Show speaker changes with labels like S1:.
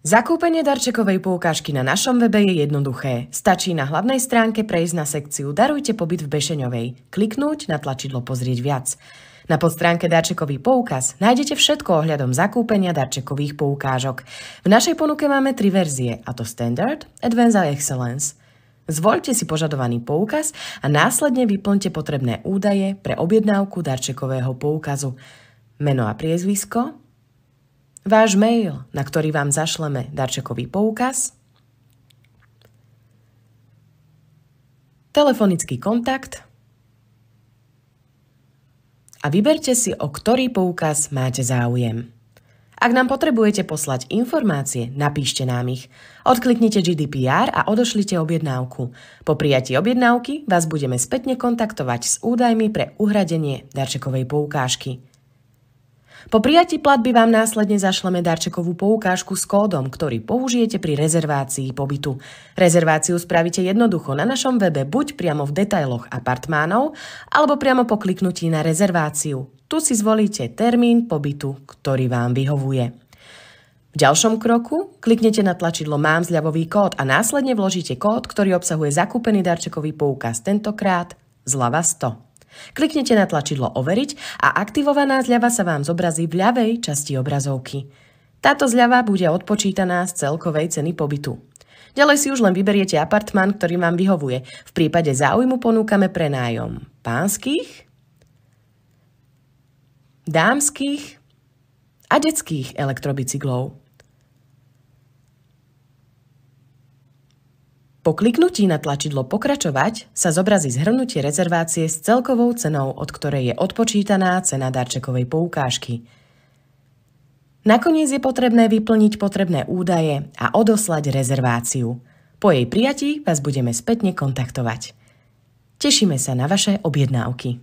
S1: Zakúpenie darčekovej poukážky na našom webe je jednoduché. Stačí na hlavnej stránke prejsť na sekciu Darujte pobyt v Bešeňovej, kliknúť na tlačidlo Pozrieť viac. Na podstránke Darčekový poukaz nájdete všetko ohľadom zakúpenia darčekových poukážok. V našej ponuke máme 3 verzie, a to Standard, Advanced a Excellence. Zvoľte si požadovaný poukaz a následne vyplňte potrebné údaje pre objednávku darčekového poukazu. Meno a priezvisko, váš mail, na ktorý vám zašleme darčekový poukaz, telefonický kontakt a vyberte si, o ktorý poukaz máte záujem. Ak nám potrebujete poslať informácie, napíšte nám ich. Odkliknite GDPR a odošlite objednávku. Po prijatí objednávky vás budeme spätne kontaktovať s údajmi pre uhradenie darčekovej poukážky. Po prijatí platby vám následne zašleme darčekovú poukážku s kódom, ktorý použijete pri rezervácii pobytu. Rezerváciu spravíte jednoducho na našom webe buď priamo v detailoch apartmánov, alebo priamo po kliknutí na rezerváciu. Tu si zvolíte termín pobytu, ktorý vám vyhovuje. V ďalšom kroku kliknete na tlačidlo Mám zľavový kód a následne vložíte kód, ktorý obsahuje zakúpený darčekový poukaz, tentokrát zľava 100. Kliknete na tlačidlo Overiť a aktivovaná zľava sa vám zobrazí v ľavej časti obrazovky. Táto zľava bude odpočítaná z celkovej ceny pobytu. Ďalej si už len vyberiete apartmán, ktorý vám vyhovuje. V prípade záujmu ponúkame prenájom pánskych, dámskych a detských elektrobicyklov. Po kliknutí na tlačidlo Pokračovať sa zobrazí zhrnutie rezervácie s celkovou cenou, od ktorej je odpočítaná cena darčekovej poukážky. Nakoniec je potrebné vyplniť potrebné údaje a odoslať rezerváciu. Po jej prijatí vás budeme spätne kontaktovať. Tešíme sa na vaše objednávky.